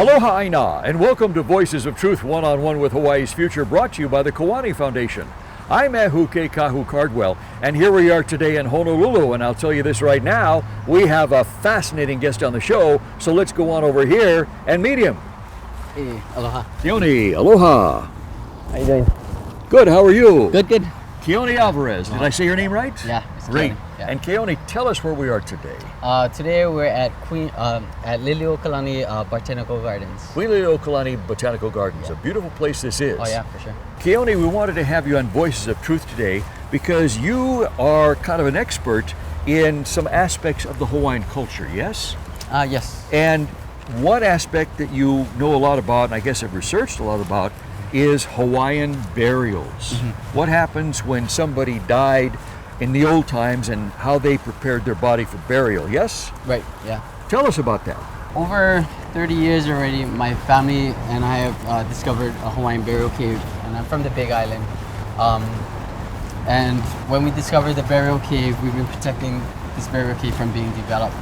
Aloha Aina, and welcome to Voices of Truth One-on-One with Hawaii's Future, brought to you by the Keoni Foundation. I'm Ahuke Kahu Cardwell, and here we are today in Honolulu, and I'll tell you this right now, we have a fascinating guest on the show, so let's go on over here and meet him. Hey, aloha. Keoni, aloha. How you doing? Good, how are you? Good, good. Keoni Alvarez, did I say your name right? Yeah, it's Great. Keoni, yeah. And Keoni, tell us where we are today. Today we're at Liliuokalani Botanical Gardens. Liliuokalani Botanical Gardens, a beautiful place this is. Oh yeah, for sure. Keoni, we wanted to have you on Voices of Truth today because you are kind of an expert in some aspects of the Hawaiian culture, yes? Yes. And one aspect that you know a lot about, and I guess have researched a lot about, is Hawaiian burials. Mm-hmm. What happens when somebody died in the old times and how they prepared their body for burial, yes? Right, yeah. Tell us about that. Over 30 years already, my family and I have discovered a Hawaiian burial cave, and I'm from the Big Island. And when we discovered the burial cave, we've been protecting this burial cave from being developed.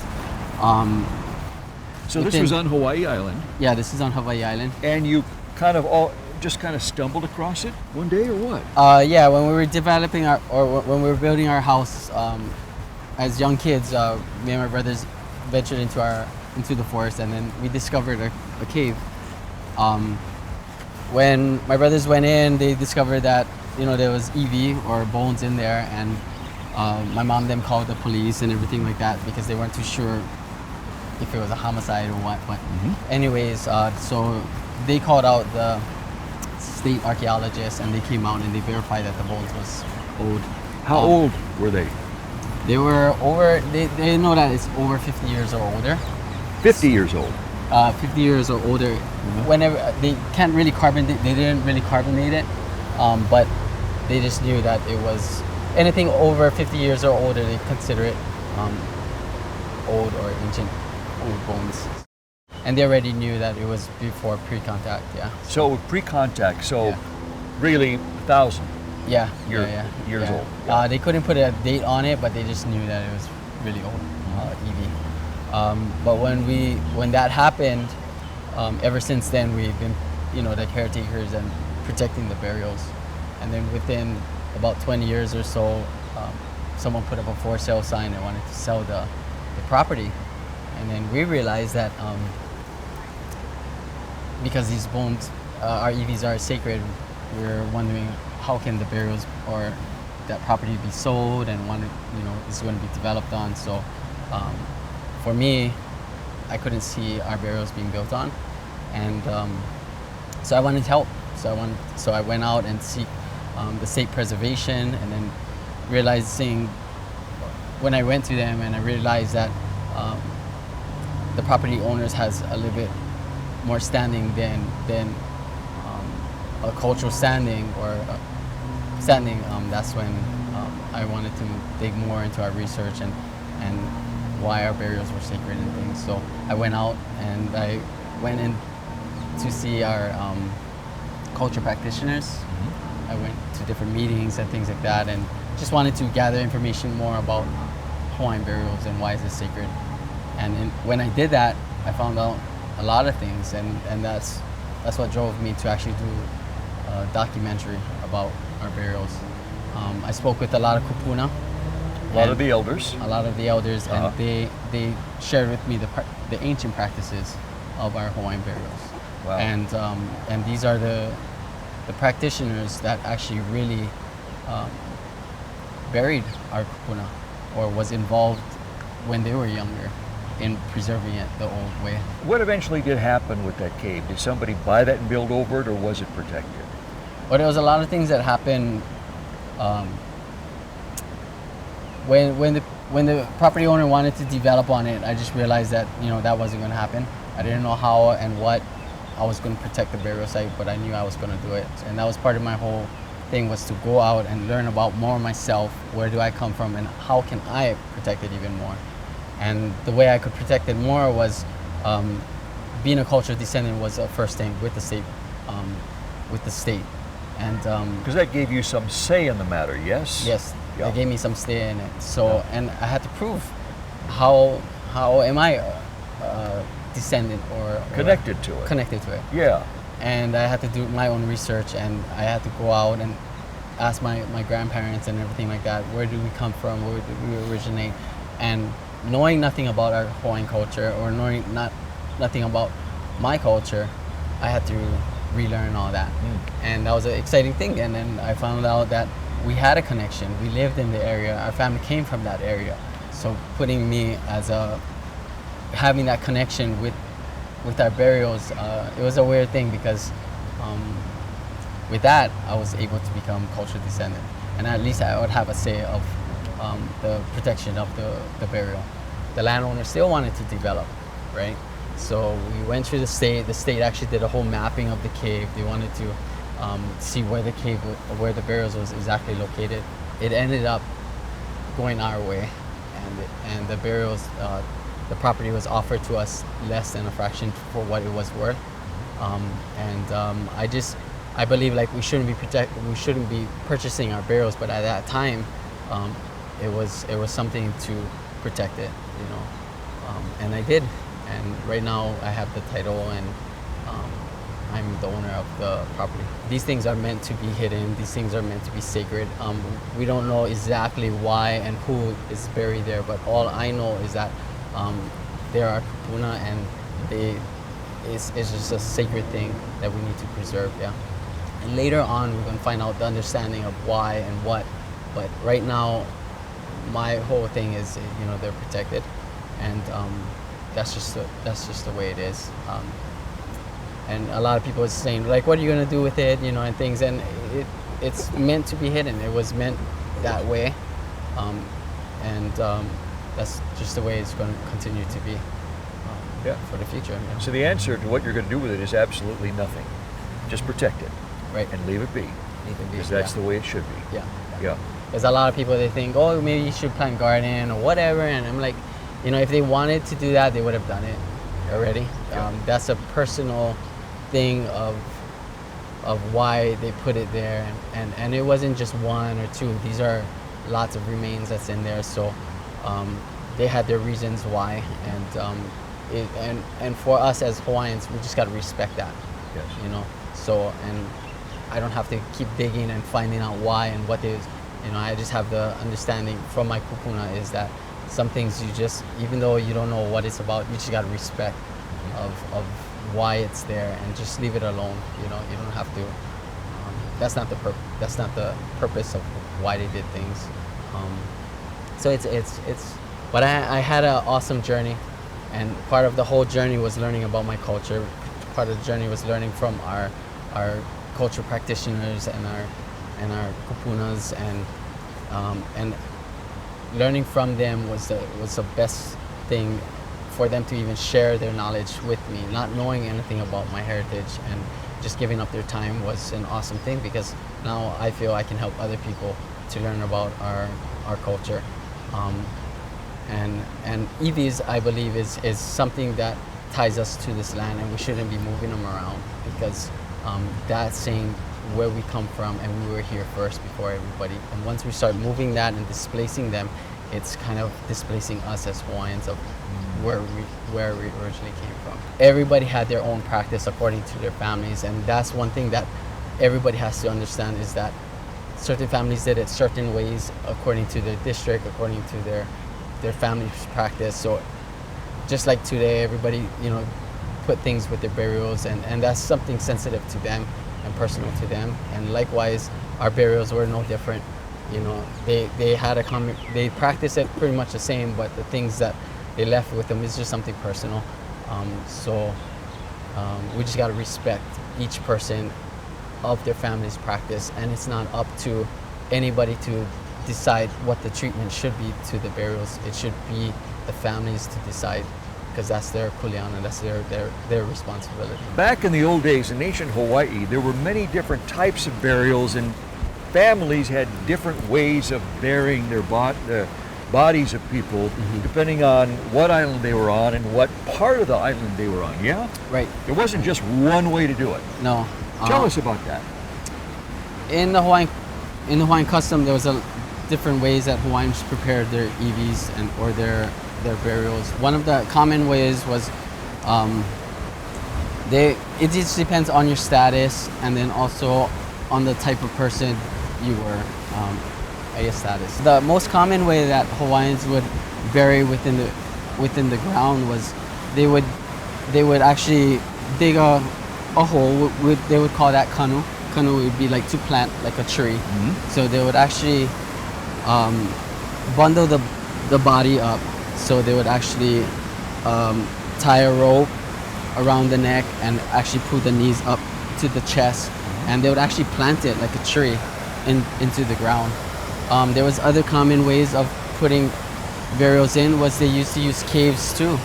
So this was on Hawaii Island, Yeah, this is on Hawaii Island. and you kind of just kind of stumbled across it one day, or what? Yeah, when we were developing when we were building our house, as young kids, me and my brothers ventured into the forest, and then we discovered a cave. When my brothers went in, they discovered that there was EV or bones in there, and my mom then called the police and everything like that because they weren't too sure if it was a homicide or what. But anyways, so they called out the state archaeologists, and they came out and they verified that the bones was old. How old were they? They were over. They know that it's over 50 years or older. 50 years old. 50 years or older. Whenever they can't really they didn't really carbonate it, but they just knew that it was anything over 50 years or older. They consider it old or ancient old bones. And they already knew that it was before pre-contact, yeah. So pre-contact, so Yeah. really 1,000 Yeah, years yeah. old. Yeah. They couldn't put a date on it, but they just knew that it was really old, EV. But when that happened, ever since then we've been, the caretakers and protecting the burials. And then within about 20 years or so, someone put up a for sale sign and wanted to sell the property. And then we realized that because these bones, our EVs are sacred, we're wondering how can the burials or that property be sold and is going to be developed on. So for me, I couldn't see our burials being built on, and so I wanted help. So I went out and seek the state preservation, and then realizing when I went to them and I realized that the property owners has a little bit more standing than a cultural standing or standing. That's when I wanted to dig more into our research and why our burials were sacred and things. So I went out and I went in to see our culture practitioners. I went to different meetings and things like that, and just wanted to gather information more about Hawaiian burials and why is it sacred. And when I did that, I found out a lot of things, and that's what drove me to actually do a documentary about our burials. I spoke with a lot of kupuna. A lot of the elders. And they shared with me the ancient practices of our Hawaiian burials. Wow. And these are the practitioners that actually really buried our kupuna, or was involved when they were younger in preserving it the old way. What eventually did happen with that cave? Did somebody buy that and build over it, or was it protected? Well, there was a lot of things that happened when the property owner wanted to develop on it. I just realized that that wasn't going to happen. I didn't know how and what I was going to protect the burial site, but I knew I was going to do it, and that was part of my whole thing, was to go out and learn about more myself. Where do I come from, and how can I protect it even more? And the way I could protect it more was being a cultural descendant was the first thing with the state, and Because that gave you some say in the matter, yes? yes, Yeah. they gave me some stay in it. So and I had to prove how am I descendant or Connected to it. connected to it. Yeah. And I had to do my own research, and I had to go out and ask my grandparents and everything like that, where do we come from, where did we originate, and knowing nothing about our Hawaiian culture or knowing nothing about my culture, I had to relearn all that. And that was an exciting thing. And then I found out that we had a connection. We lived in the area. Our family came from that area. So putting me as having that connection with our burials, it was a weird thing because with that, I was able to become cultural descendant. And at least I would have a say of the protection of the burial. The landowner still wanted to develop, right? So we went through the state. The state actually did a whole mapping of the cave. They wanted to see where the cave, where the burials was exactly located. It ended up going our way, and the burials, the property was offered to us less than a fraction for what it was worth. I believe like we shouldn't be purchasing our burials, but at that time, it was something to protect it, and I did. And right now I have the title, and I'm the owner of the property. These things are meant to be hidden. These things are meant to be sacred. We don't know exactly why and who is buried there, but all I know is that they are kupuna, and it's just a sacred thing that we need to preserve. Yeah. And later on, we're gonna find out the understanding of why and what. But right now, my whole thing is, they're protected, and that's just the way it is. And a lot of people are saying, like, what are you gonna do with it, and things. And it's meant to be hidden. It was meant that way, and that's just the way it's going to continue to be for the future. So the answer to what you're going to do with it is absolutely nothing. Just protect it, right, and leave it be. Because that's the way it should be. Yeah. There's a lot of people, they think, oh, maybe you should plant garden or whatever, and I'm like, if they wanted to do that, they would have done it already. That's a personal thing of why they put it there, and it wasn't just one or two. These are lots of remains that's in there, so they had their reasons why, and for us as Hawaiians, we just got to respect that. Yes. So, and I don't have to keep digging and finding out why and what is. I just have the understanding from my kupuna is that some things you just, even though you don't know what it's about, you just got to respect of why it's there, and just leave it alone. You don't have to. That's not the purpose of why they did things. So it's. But I had an awesome journey, and part of the whole journey was learning about my culture. Part of the journey was learning from our culture practitioners and our kupunas, and learning from them was the best thing, for them to even share their knowledge with me. Not knowing anything about my heritage and just giving up their time was an awesome thing, because now I feel I can help other people to learn about our culture. And EVs, I believe, is something that ties us to this land, and we shouldn't be moving them around, because that's saying where we come from, and we were here first before everybody. And once we start moving that and displacing them, it's kind of displacing us as Hawaiians of where we originally came from. Everybody had their own practice according to their families, and that's one thing that everybody has to understand, is that certain families did it certain ways according to their district, according to their family's practice. So just like today, everybody put things with their burials, and that's something sensitive to them and personal to them. And likewise, our burials were no different. They had they practiced it pretty much the same, but the things that they left with them is just something personal. So we just got to respect each person of their family's practice, and it's not up to anybody to decide what the treatment should be to the burials. It should be the families to decide, because that's their kuleana, that's their responsibility. Back in the old days in ancient Hawaii, there were many different types of burials, and families had different ways of burying their bodies of people, depending on what island they were on and what part of the island they were on. Yeah? Right. It wasn't just one way to do it. No. Tell us about that. In the Hawaiian custom, there was different ways that Hawaiians prepared their EVs or their burials. One of the common ways was It just depends on your status, and then also on the type of person you were, I guess status. The most common way that Hawaiians would bury within the ground was they would actually dig a hole. They would call that kanu. Kanu would be like to plant like a tree. Mm-hmm. So they would actually bundle the body up. So they would actually tie a rope around the neck and actually put the knees up to the chest, and they would actually plant it like a tree into the ground. There was other common ways of putting burials in. Was they used to use caves too.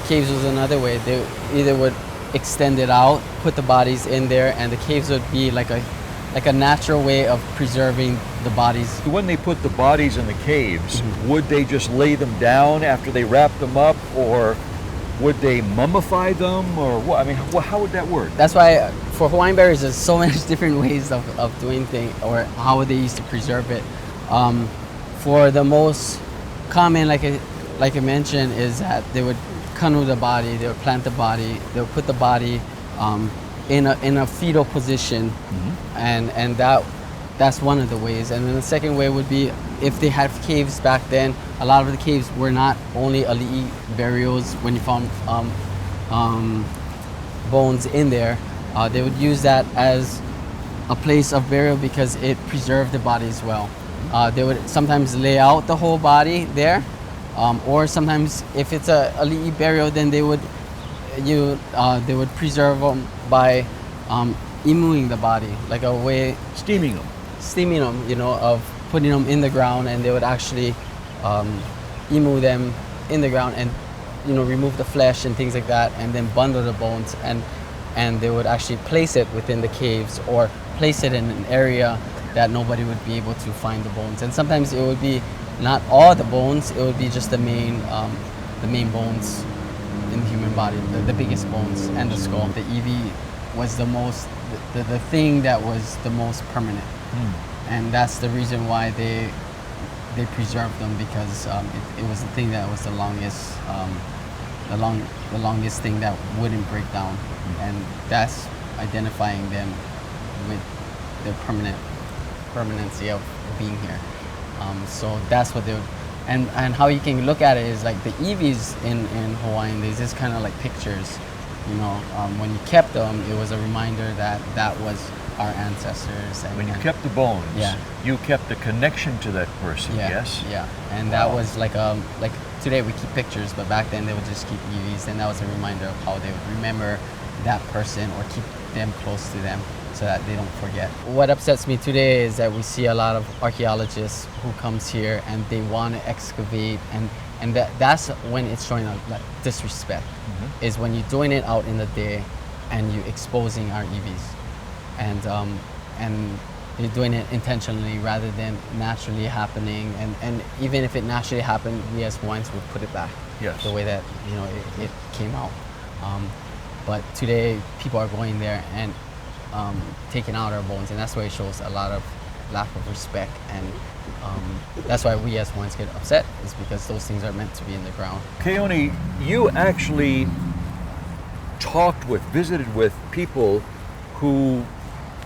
Caves was another way. They either would extend it out, put the bodies in there, and the caves would be like a natural way of preserving the bodies. When they put the bodies in the caves, Mm-hmm. would they just lay them down after they wrapped them up, or would they mummify them, or what? I mean, how would that work? That's why for Hawaiian burials, there's so many different ways of doing things, or how they used to preserve it. For the most common, like I mentioned, is that they would kanu the body, they would plant the body, they would put the body in a fetal position, Mm-hmm. and that's one of the ways. And then the second way would be if they had caves back then. A lot of the caves were not only ali'i burials. When you found bones in there, they would use that as a place of burial because it preserved the body as well. They would sometimes lay out the whole body there, or sometimes if it's a ali'i burial, then they would preserve them by imuing the body, like a way Steaming them. of putting them in the ground, and they would actually imu them in the ground and remove the flesh and things like that, and then bundle the bones, and they would actually place it within the caves or place it in an area that nobody would be able to find the bones. And sometimes it would be not all the bones, it would be just the main bones in the human body, the biggest bones and the skull. The iwi was the thing that was the most permanent. And that's the reason why they preserved them, because it was the thing that was the longest, the longest thing that wouldn't break down, and that's identifying them with their permanency of being here. So that's what they would, and how you can look at it is like the iwis in Hawaiian. There's just kind of like pictures, when you kept them, it was a reminder that was our ancestors. And When you kept the bones, Yeah. you kept the connection to that person, yes? Yeah, and that was like today we keep pictures, but back then they would just keep iwis, and that was a reminder of how they would remember that person or keep them close to them so that they don't forget. What upsets me today is that we see a lot of archaeologists who comes here and they want to excavate, and that's when it's showing like disrespect. Is when you're doing it out in the day and you're exposing our iwis, and you're doing it intentionally rather than naturally happening. And even if it naturally happened, we as Hawaiians would put it back Yes. the way that it came out. But today people are going there and taking out our bones, and that's why it shows a lot of lack of respect, and that's why we as Hawaiians get upset, is because those things are meant to be in the ground. Keoni, you actually visited with people who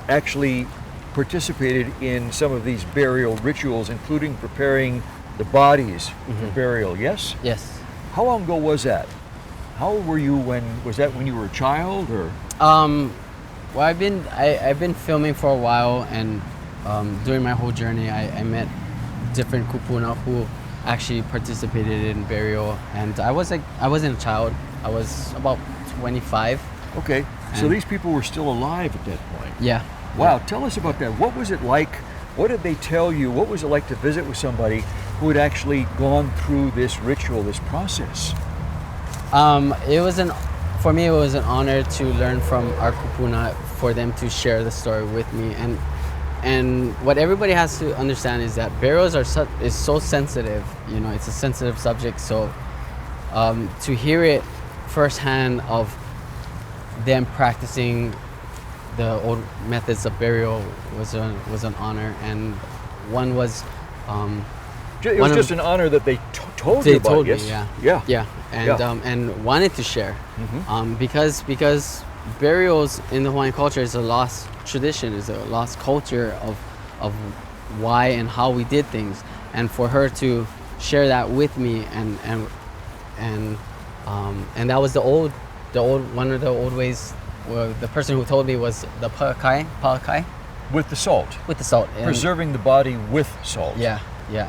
actually participated in some of these burial rituals, including preparing the bodies for burial, yes? Yes. How long ago was that? How old were you was that when you were a child, or? Well, I've been filming for a while, and during my whole journey, I met different kupuna who actually participated in burial, and I wasn't a child. I was about 25. Okay, so these people were still alive at that point. Yeah. Wow, tell us about that. What was it like? What did they tell you? What was it like to visit with somebody who had actually gone through this ritual, this process? For me, it was an honor to learn from our kupuna, for them to share the story with me. And what everybody has to understand is that burials is so sensitive. It's a sensitive subject. So to hear it firsthand of them practicing the old methods of burial was an honor. And one was It was just an honor that they told you They about. told me, Yes. yeah, and wanted to share, because burials in the Hawaiian culture is a lost tradition, is a lost culture of why and how we did things, and for her to share that with me, and that was the old one of the old ways. Well, the person who told me was the pa'akai With the salt. with the salt, and Preserving the body with salt. yeah,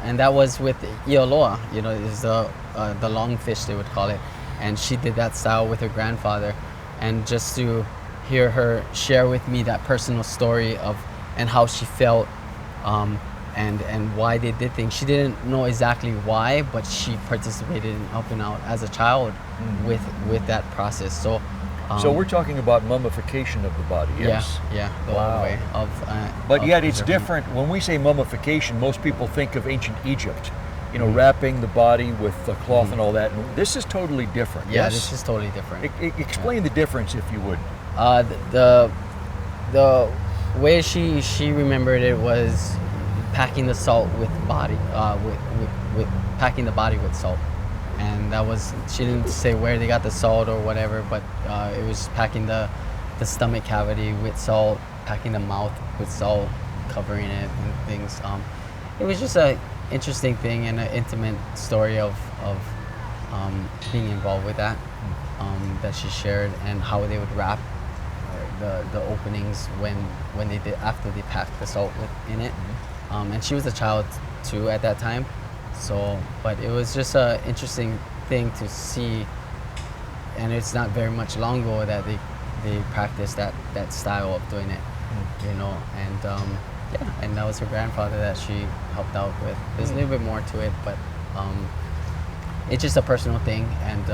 and that was with Ioloa, is the long fish they would call it, and she did that style with her grandfather, and just to hear her share with me that personal story of and how she felt, and why they did things. She didn't know exactly why, but she participated in helping out as a child with that process. So we're talking about mummification of the body, yes? Yeah, the Wow. old way of. But of yet it's preserving it. different. When we say mummification, most people think of ancient Egypt, wrapping the body with the cloth and all that. And this is totally different, Yeah, yes? this is totally different. Explain the difference, if you would. The way she remembered it was packing the salt with body, with packing the body with salt, and that was, she didn't say where they got the salt or whatever, but it was packing the stomach cavity with salt, packing the mouth with salt, covering it and things. It was just a interesting thing and an intimate story of being involved with that, that she shared, and how they would wrap the openings when they did, after they packed the salt in it. And she was a child too at that time, but it was just an interesting thing to see, and it's not very much long ago that they practiced that style of doing it, and that was her grandfather that she helped out with. There's a little bit more to it, but it's just a personal thing, and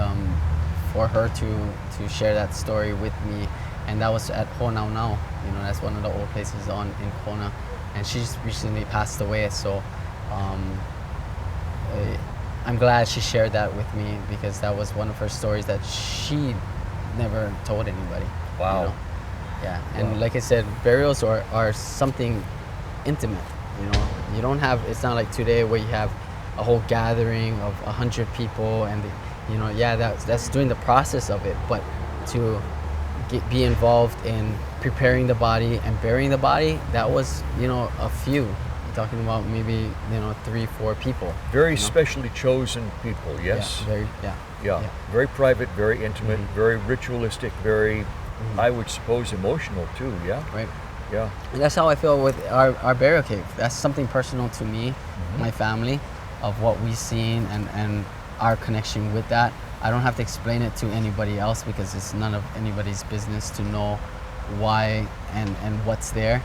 for her to share that story with me, and that was at Honau now. That's one of the old places in Kona, and she's recently passed away. So I'm glad she shared that with me, because that was one of her stories that she never told anybody. Wow. Yeah, and like I said, burials are something intimate. You don't have. It's not like today where you have a whole gathering of 100 people, and that's doing the process of it. But to be involved in preparing the body and burying the body, that was a few. You're talking about maybe 3-4 people. Very specially chosen people, yes? Yeah, Very private, very intimate, very ritualistic, very, I would suppose, emotional too, yeah? Right. Yeah. And that's how I feel with our burial cave. That's something personal to me, my family, of what we've seen, and our connection with that. I don't have to explain it to anybody else, because it's none of anybody's business to know why and what's there.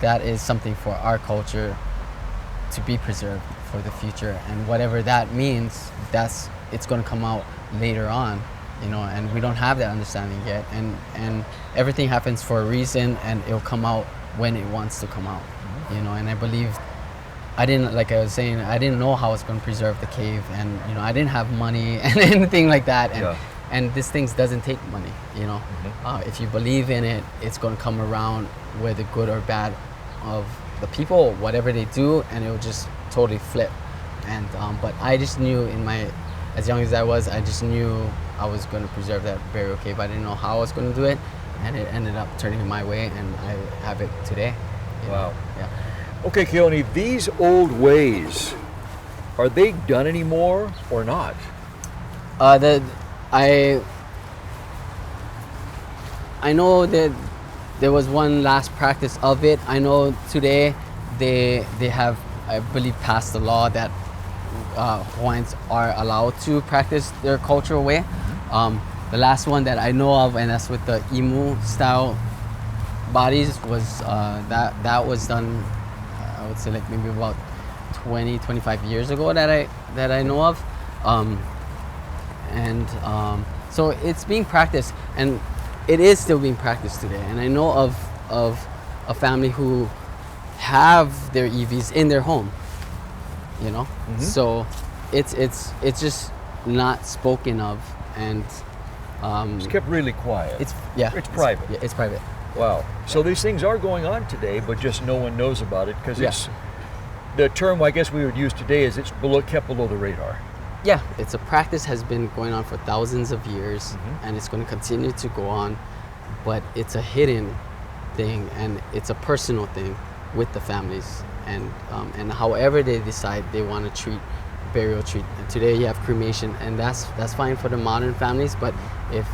That is something for our culture to be preserved for the future, and whatever that means, it's going to come out later on, and we don't have that understanding yet, and everything happens for a reason, and it'll come out when it wants to come out, and I believe, like I was saying, I didn't know how I was going to preserve the cave, and I didn't have money and anything like that, and this thing doesn't take money, if you believe in it, it's going to come around, whether good or bad, of the people, whatever they do, and it will just totally flip. And but I just knew as young as I was, I just knew I was going to preserve that burial cave. I didn't know how I was going to do it, and it ended up turning my way, and I have it today. Wow. Yeah. Okay, Keoni, these old ways, are they done anymore or not? I know that there was one last practice of it. I know today they have, I believe, passed a law that Hawaiians are allowed to practice their cultural way. The last one that I know of, and that's with the imu style bodies, was that was done, I would say, like maybe about 20-25 years ago that I know of, so it's being practiced, and it is still being practiced today. And I know of a family who have their EVs in their home, so it's just not spoken of, and It's kept really quiet. it's private. Yeah, it's private. Wow. So these things are going on today, but just no one knows about it because the term I guess we would use today is it's kept below the radar. Yeah, it's a practice has been going on for thousands of years, and it's going to continue to go on, but it's a hidden thing, and it's a personal thing with the families, and however they decide they want to treat treat. And today you have cremation, and that's fine for the modern families, but if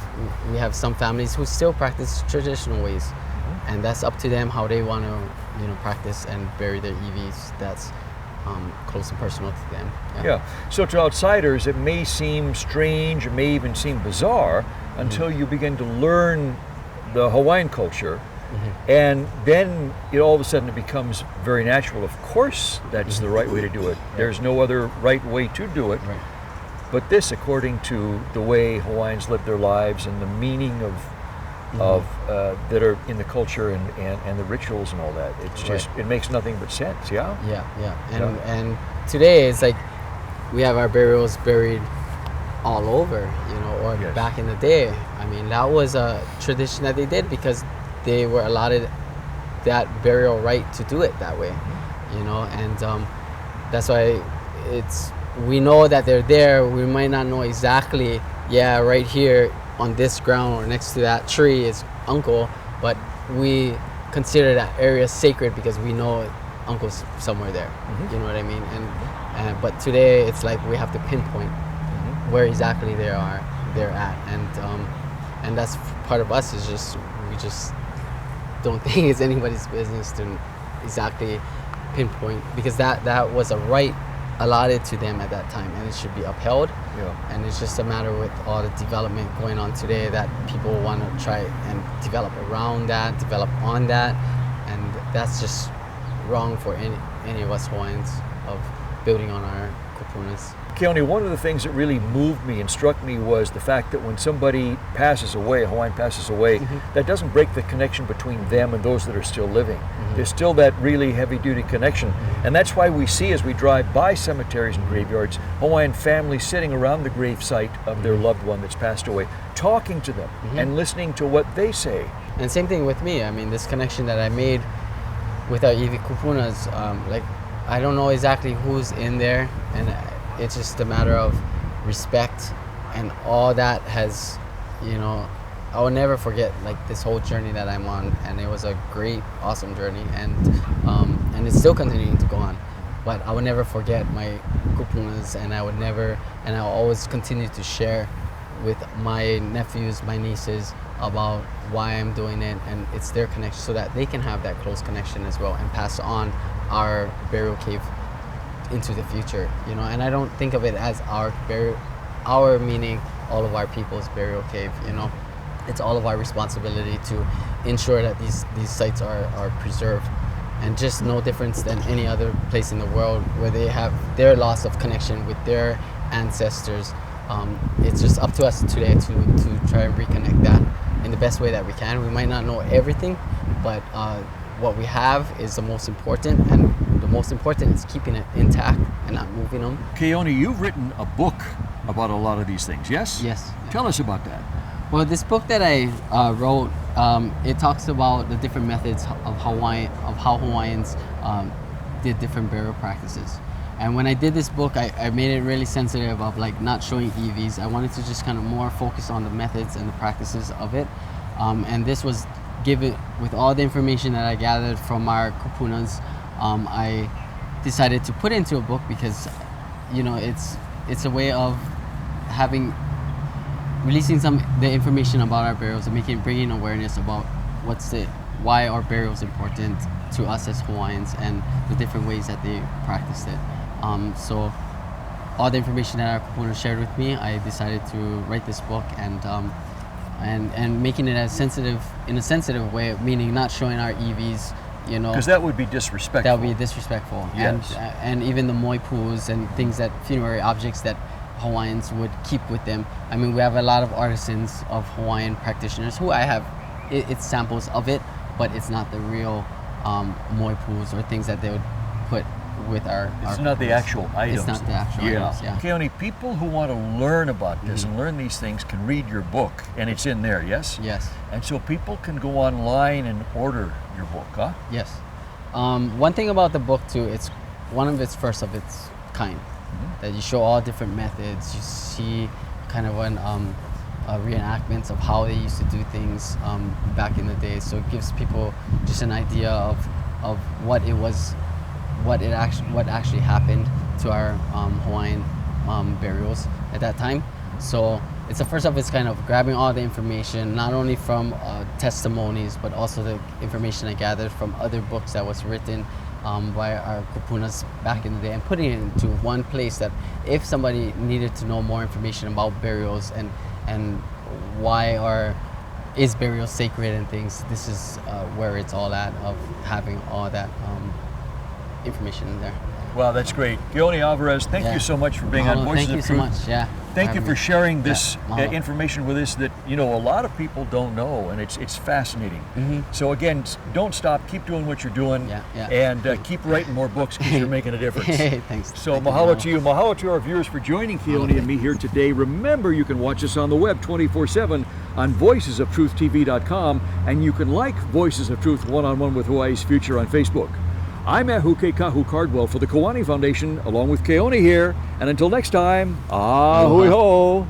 we have some families who still practice traditional ways, and that's up to them how they want to practice and bury their EVs. That's close and personal to them. Yeah. So to outsiders, it may seem strange, it may even seem bizarre until you begin to learn the Hawaiian culture, and then all of a sudden it becomes very natural. Of course, that's the right way to do it. There's no other right way to do it. Right. But this, according to the way Hawaiians live their lives and the meaning of that are in the culture and the rituals and all that, it's just it makes nothing but sense. Yeah. And today it's like we have our burials buried all over, or back in the day. I mean, that was a tradition that they did because they were allotted that burial right to do it that way, and that's why we know that they're there. We might not know exactly, right here on this ground or next to that tree is Uncle, but we consider that area sacred because we know Uncle's somewhere there. You know what I mean? And but today it's like we have to pinpoint where exactly they're at, and that's part of us is we just don't think it's anybody's business to exactly pinpoint, because that was a right allotted to them at that time, and it should be upheld. And it's just a matter with all the development going on today that people want to try and develop around that, develop on that, and that's just wrong for any of us Hawaiians of building on our kupunas. Keoni, one of the things that really moved me and struck me was the fact that when somebody passes away, a Hawaiian passes away, that doesn't break the connection between them and those that are still living. There's still that really heavy-duty connection. And that's why we see, as we drive by cemeteries and graveyards, Hawaiian families sitting around the grave site of their loved one that's passed away, talking to them and listening to what they say. And same thing with me. I mean, this connection that I made with our iwi kupunas, I don't know exactly who's in there, and it's just a matter of respect, and all that has, I will never forget this whole journey that I'm on, and it was a great, awesome journey, and it's still continuing to go on. But I will never forget my kupunas, and I'll always continue to share with my nephews, my nieces, about why I'm doing it, and it's their connection, so that they can have that close connection as well and pass on our burial cave into the future, and I don't think of it as our meaning all of our people's burial cave. It's all of our responsibility to ensure that these sites are preserved, and just no difference than any other place in the world where they have their loss of connection with their ancestors. It's just up to us today to try and reconnect that in the best way that we can. We might not know everything, but what we have is the most important, and the most important is keeping it intact and not moving them. Keoni, you've written a book about a lot of these things, yes? Yes. Tell us about that. Well, this book that I wrote, it talks about the different methods of how Hawaiians did different burial practices. And when I did this book, I made it really sensitive of not showing EVs. I wanted to just kind of more focus on the methods and the practices of it. And this was given with all the information that I gathered from our kupunas. I decided to put it into a book because, it's a way of releasing the information about our burials and bringing awareness about why our burial is important to us as Hawaiians and the different ways that they practice it. So all the information that our kupunas shared with me, I decided to write this book and making it in a sensitive way, meaning not showing our EVs, because that would be disrespectful. That would be disrespectful. Yes. And even the moipus and things funerary objects that Hawaiians would keep with them. I mean, we have a lot of artisans of Hawaiian practitioners who I have, it's samples of it, but it's not the real moipus or things that they would put with our It's not the actual items. It's not the actual items, yeah. Keoni, people who want to learn about this and learn these things can read your book, and it's in there, yes? Yes. And so people can go online and order your book, huh? Yes. One thing about the book too, one of its first of its kind. That you show all different methods. You see kind of reenactments of how they used to do things back in the day. So it gives people just an idea of what it was, what actually happened to our Hawaiian burials at that time. So it's the first of its kind of grabbing all the information, not only from testimonies, but also the information I gathered from other books that was written by our kupunas back in the day, and putting it into one place that if somebody needed to know more information about burials and why is burial sacred and things, this is where it's all at, of having all that information in there. Wow, that's great. Keoni Alvarez, thank you so much for being on Voices Thank you of so Truth. much. Yeah. Thank you for sharing this mahalo. information with us that, you know, a lot of people don't know, and it's fascinating. So again, don't stop. Keep doing what you're doing, and keep writing more books because you're making a difference. Thanks. So Thank mahalo to you. Mahalo to our viewers for joining Keoni and me here today. Remember, you can watch us on the web 24/7 on voicesoftruth.tv.com, and you can like Voices of Truth One-on-One with Hawaii's Future on Facebook. I'm Ahuke Kahu Cardwell for the Keoni Foundation, along with Keoni here. And until next time, ahui ho!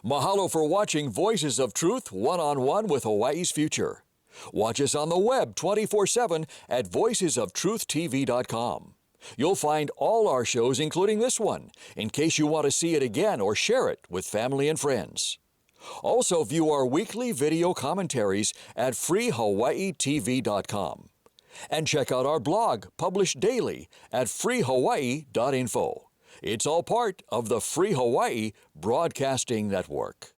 Mahalo for watching Voices of Truth One-on-One with Hawaii's Future. Watch us on the web 24/7 at voicesoftruth.tv.com. You'll find all our shows, including this one, in case you want to see it again or share it with family and friends. Also view our weekly video commentaries at freehawaiitv.com. And check out our blog, published daily, at freehawaii.info. It's all part of the Free Hawaii Broadcasting Network.